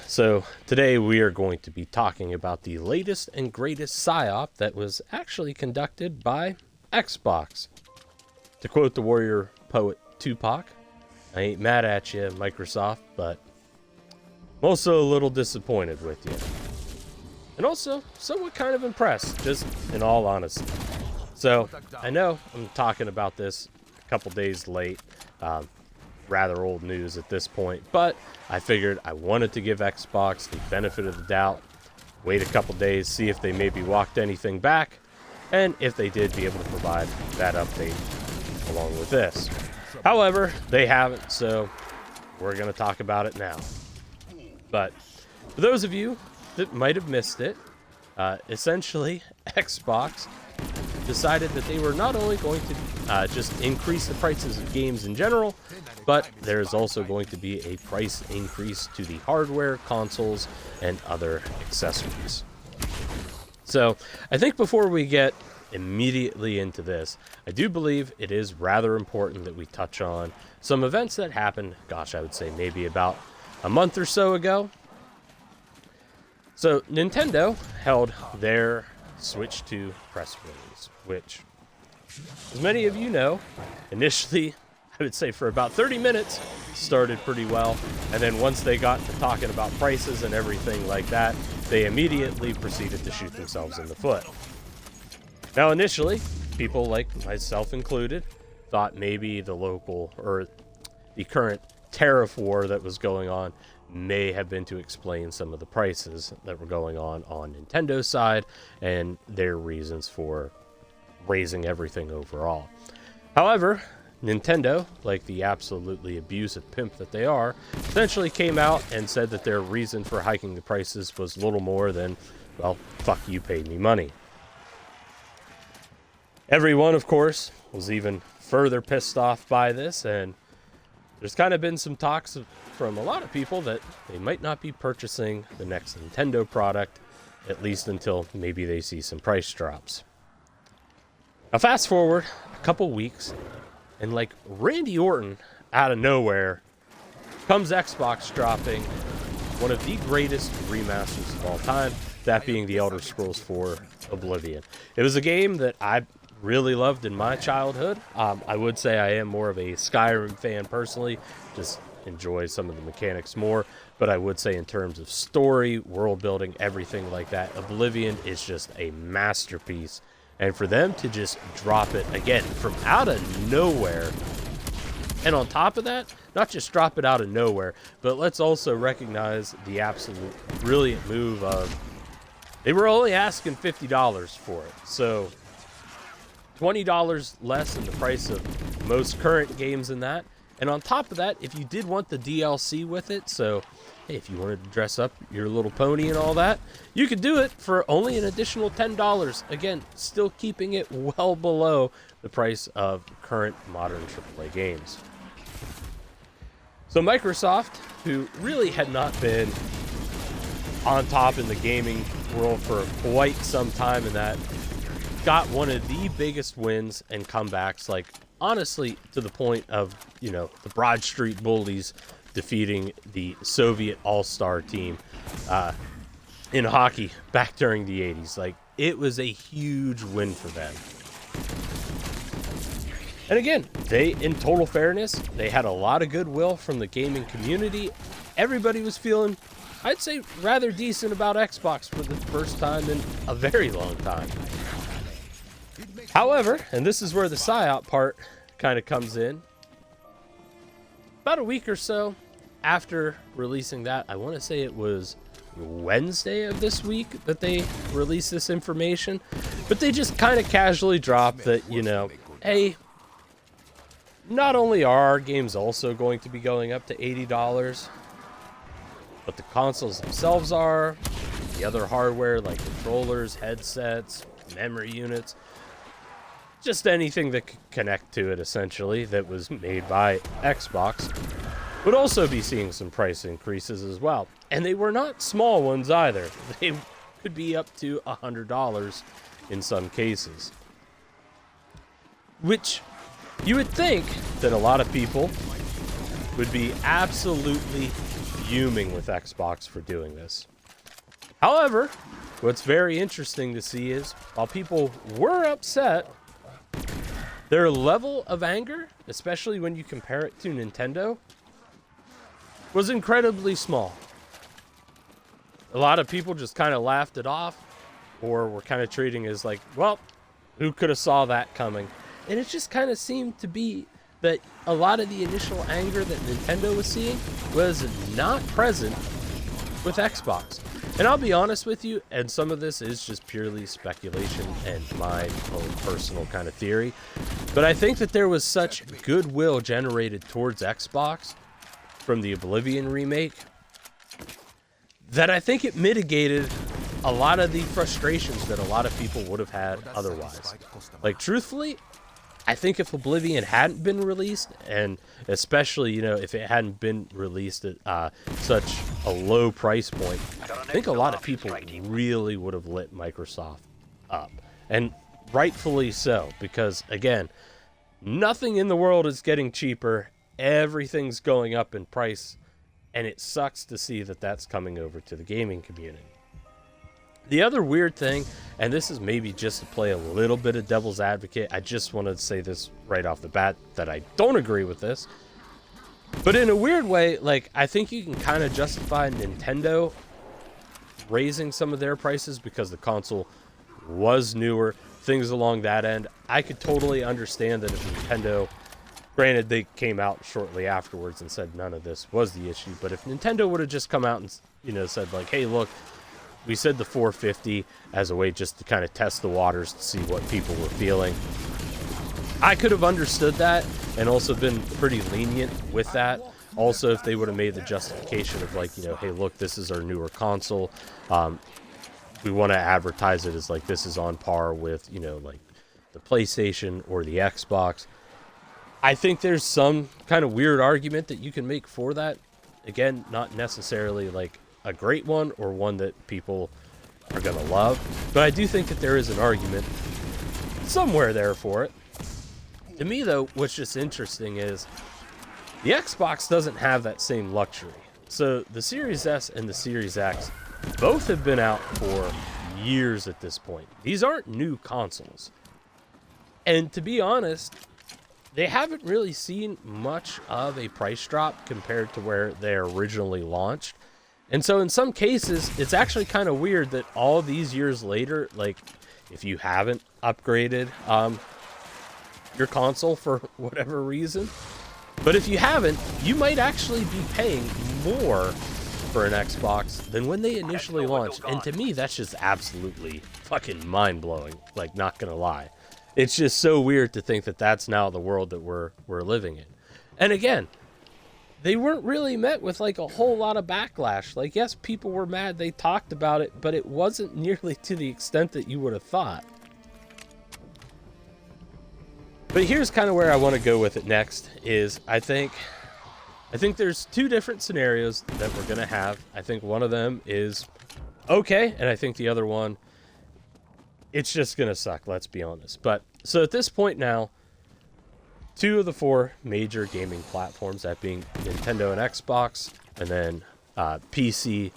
So today we are going to be talking about the latest and greatest PSYOP that was actually conducted by Xbox. To quote the warrior poet Tupac, I ain't mad at you, Microsoft, but I'm also a little disappointed with you. And also somewhat kind of impressed, just in all honesty. So I know I'm talking about this a couple days late. Rather old news at this point, but I figured I wanted to give Xbox the benefit of the doubt, wait a couple days, see if they maybe walked anything back, and if they did, be able to provide that update along with this. However, they haven't, so we're going to talk about it now. But for those of you that might have missed it, essentially Xbox decided that they were not only going to just increase the prices of games in general, but there's also going to be a price increase to the hardware, consoles, and other accessories. So I think before we get immediately into this, I do believe it is rather important that we touch on some events that happened, I would say maybe about a month or so ago. So Nintendo held their Switch 2 press release, which, as many of you know, initially, I would say for about 30 minutes, started pretty well. And then once they got to talking about prices and everything like that, they immediately proceeded to shoot themselves in the foot. Now, initially, people like myself included thought maybe the local or the current tariff war that was going on may have been to explain some of the prices that were going on Nintendo's side and their reasons for raising everything overall. However, Nintendo, like the absolutely abusive pimp that they are, essentially came out and said that their reason for hiking the prices was little more than, well, fuck you paid me money. Everyone, of course, was even further pissed off by this, and there's kind of been some talks from a lot of people that they might not be purchasing the next Nintendo product, at least until maybe they see some price drops. Now fast forward a couple weeks, and like Randy Orton out of nowhere comes Xbox dropping one of the greatest remasters of all time, that being the Elder Scrolls 4 Oblivion. It was a game that I really loved in my childhood. I would say I am more of a Skyrim fan personally, just enjoy some of the mechanics more, but I would say in terms of story, world building, everything like that, Oblivion is just a masterpiece. And for them to just drop it again from out of nowhere, and on top of that, not just drop it out of nowhere, but let's also recognize the absolute brilliant move of they were only asking $50 for it. So $20 less than the price of most current games in that. And on top of that, if you did want the DLC with it, so hey, if you wanted to dress up your little pony and all that, you could do it for only an additional $10. Again, still keeping it well below the price of current modern AAA games. So Microsoft, who really had not been on top in the gaming world for quite some time in that, got one of the biggest wins and comebacks, like honestly to the point of, the Broad Street Bullies defeating the Soviet All-Star team in hockey back during the 80s. Like, it was a huge win for them. And again, they, in total fairness, they had a lot of goodwill from the gaming community. Everybody was feeling, I'd say, rather decent about Xbox for the first time in a very long time. However, and this is where the PSYOP part kind of comes in, about a week or so after releasing that, I want to say it was Wednesday of this week that they released this information, but they just kind of casually dropped that, hey, not only are our games also going to be going up to $80, but the consoles themselves are, the other hardware like controllers, headsets, memory units, just anything that could connect to it, essentially, that was made by Xbox, would also be seeing some price increases as well. And they were not small ones either. They could be up to $100 in some cases. Which you would think that a lot of people would be absolutely fuming with Xbox for doing this. However, what's very interesting to see is, while people were upset, their level of anger, especially when you compare it to Nintendo, was incredibly small. A lot of people just kind of laughed it off, or were kind of treating it as like, well, who could have saw that coming? And it just kind of seemed to be that a lot of the initial anger that Nintendo was seeing was not present with Xbox. And I'll be honest with you, and some of this is just purely speculation and my own personal kind of theory, but I think that there was such goodwill generated towards Xbox from the Oblivion remake that I think it mitigated a lot of the frustrations that a lot of people would have had otherwise. Like, truthfully, I think if Oblivion hadn't been released, and especially, you know, if it hadn't been released at such a low price point, I think a lot of people really would have lit Microsoft up. And rightfully so, because, again, nothing in the world is getting cheaper. Everything's going up in price, and it sucks to see that that's coming over to the gaming community. The other weird thing, and this is maybe just to play a little bit of devil's advocate, I just want to say this right off the bat that I don't agree with this, but in a weird way, like, I think you can kind of justify Nintendo raising some of their prices because the console was newer, things along that end. I could totally understand that if Nintendo, granted they came out shortly afterwards and said none of this was the issue, but if Nintendo would have just come out and, you know, said like, hey, look, we said the 450 as a way just to kind of test the waters to see what people were feeling, I could have understood that and also been pretty lenient with that. Also, if they would have made the justification of like, you know, hey, look, this is our newer console. We want to advertise it as like this is on par with, you know, like the PlayStation or the Xbox. I think there's some kind of weird argument that you can make for that. Again, not necessarily like a great one or one that people are going to love, but I do think that there is an argument somewhere there for it. To me, though, what's just interesting is the Xbox doesn't have that same luxury. So the Series S and the Series X both have been out for years at this point. These aren't new consoles. And to be honest, they haven't really seen much of a price drop compared to where they originally launched. And so in some cases, it's actually kind of weird that all these years later, like, if you haven't upgraded your console for whatever reason, but if you haven't, you might actually be paying more for an Xbox than when they initially launched. And to me, that's just absolutely fucking mind-blowing, like, not gonna lie. It's just so weird to think that that's now the world that we're living in. And again, they weren't really met with like a whole lot of backlash. Like, yes, people were mad, they talked about it, but it wasn't nearly to the extent that you would have thought. But here's kind of where I want to go with it next, is I think there's two different scenarios that we're going to have. I think one of them is okay, and I think the other one, it's just going to suck, let's be honest. But, so at this point now, two of the four major gaming platforms, that being Nintendo and Xbox, and then PC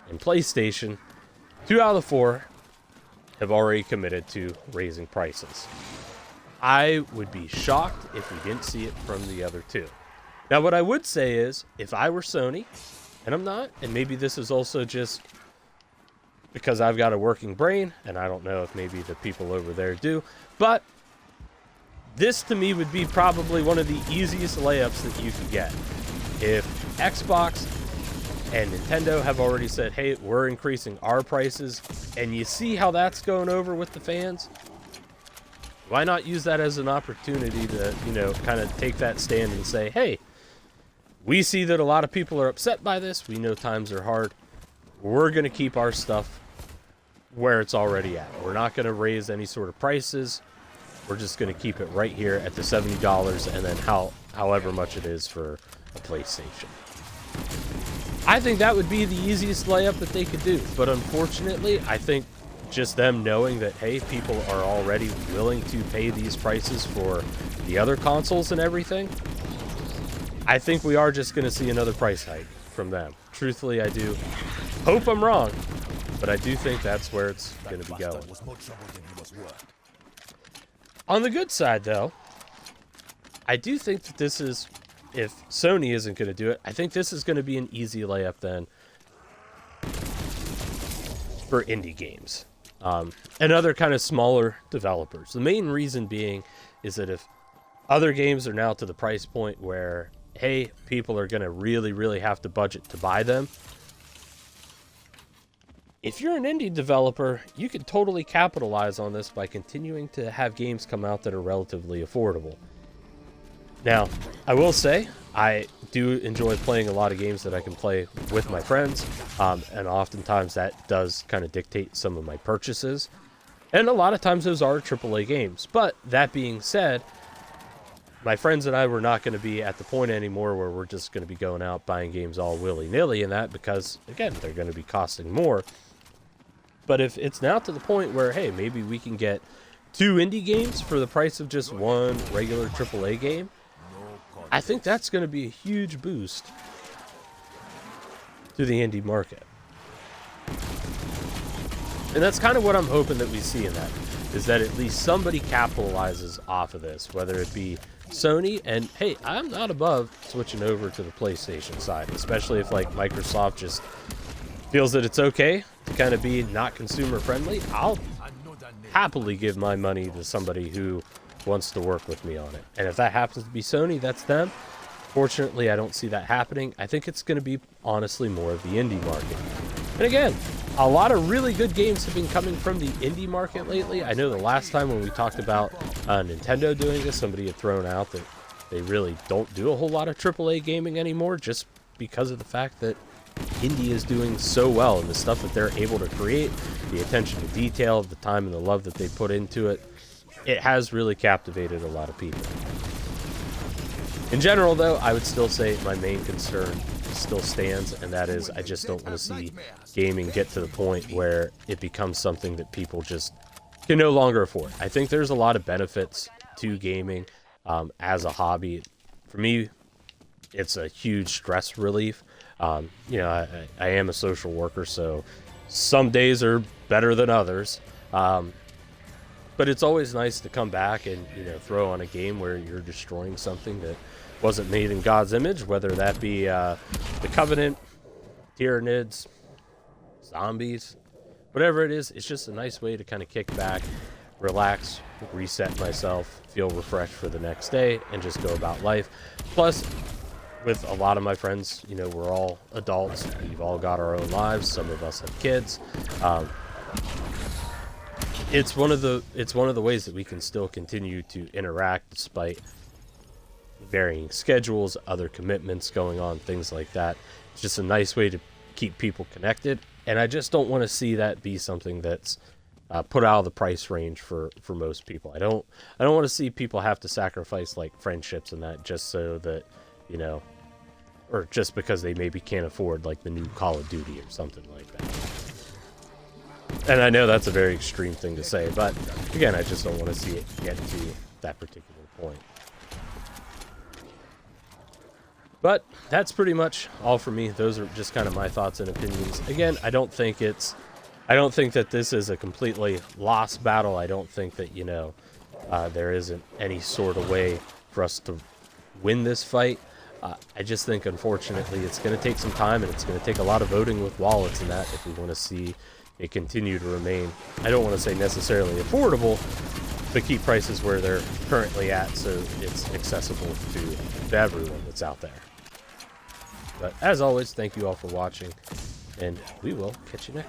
and PlayStation, 2 out of the 4 have already committed to raising prices. I would be shocked if we didn't see it from the other two. Now, what I would say is, if I were Sony, and I'm not, and maybe this is also just because I've got a working brain, and I don't know if maybe the people over there do, but this, to me, would be probably one of the easiest layups that you could get. If Xbox and Nintendo have already said, hey, we're increasing our prices, and you see how that's going over with the fans, why not use that as an opportunity to, you know, kind of take that stand and say, hey, we see that a lot of people are upset by this. We know times are hard. We're going to keep our stuff where it's already at. We're not going to raise any sort of prices. We're just going to keep it right here at the $70 and then however much it is for a PlayStation. I think that would be the easiest layup that they could do. But unfortunately, I think just them knowing that, hey, people are already willing to pay these prices for the other consoles and everything, I think we are just going to see another price hike. from them. Truthfully, I do hope I'm wrong, but I do think that's where it's going to be going. On the good side, though, I do think that this is, if Sony isn't going to do it, I think this is going to be an easy layup then for indie games and other kind of smaller developers. The main reason being is that if other games are now to the price point where, hey, people are going to really, really have to budget to buy them, if you're an indie developer, you can totally capitalize on this by continuing to have games come out that are relatively affordable. Now, I will say, I do enjoy playing a lot of games that I can play with my friends, and oftentimes that does kind of dictate some of my purchases. And a lot of times those are AAA games. But that being said, my friends and I were not going to be at the point anymore where we're just going to be going out buying games all willy-nilly and that, because, again, they're going to be costing more. But if it's now to the point where, hey, maybe we can get 2 indie games for the price of just one regular AAA game, I think that's going to be a huge boost to the indie market. And that's kind of what I'm hoping that we see in that, is that at least somebody capitalizes off of this, whether it be Sony, and hey, I'm not above switching over to the PlayStation side, especially if like Microsoft just feels that it's okay to kind of be not consumer friendly. I'll happily give my money to somebody who wants to work with me on it. And if that happens to be Sony, that's them. Fortunately, I don't see that happening. I think it's going to be, honestly, more of the indie market. And again, a lot of really good games have been coming from the indie market lately. I know the last time when we talked about Nintendo doing this, somebody had thrown out that they really don't do a whole lot of AAA gaming anymore, just because of the fact that indie is doing so well, and the stuff that they're able to create, the attention to detail, the time and the love that they put into it, it has really captivated a lot of people. In general, though, I would still say my main concern still stands, and that is I just don't want to see gaming get to the point where it becomes something that people just can no longer afford. I think there's a lot of benefits to gaming as a hobby. For me, it's a huge stress relief. You know, I am a social worker, so some days are better than others. But it's always nice to come back and, you know, throw on a game where you're destroying something that wasn't made in God's image, whether that be the Covenant, Tyranids, zombies, whatever it is. It's just a nice way to kind of kick back, relax, reset myself, feel refreshed for the next day, and just go about life. Plus, with a lot of my friends, you know, we're all adults. We've all got our own lives. Some of us have kids. It's one of the ways that we can still continue to interact despite varying schedules, other commitments going on, things like that. It's just a nice way to keep people connected, and I just don't want to see that be something that's put out of the price range for most people. I don't want to see people have to sacrifice like friendships and that just so that, you know, or just because they maybe can't afford like the new Call of Duty or something like that. And I know that's a very extreme thing to say, but again, I just don't want to see it get to that particular point. But that's pretty much all for me. Those are just kind of my thoughts and opinions. Again, I don't think that this is a completely lost battle. I don't think that, you know, there isn't any sort of way for us to win this fight. I just think, unfortunately, it's going to take some time, and it's going to take a lot of voting with wallets and that if we want to see it continue to remain, I don't want to say necessarily affordable, but keep prices where they're currently at so it's accessible to everyone that's out there. But as always, thank you all for watching, and we will catch you next time.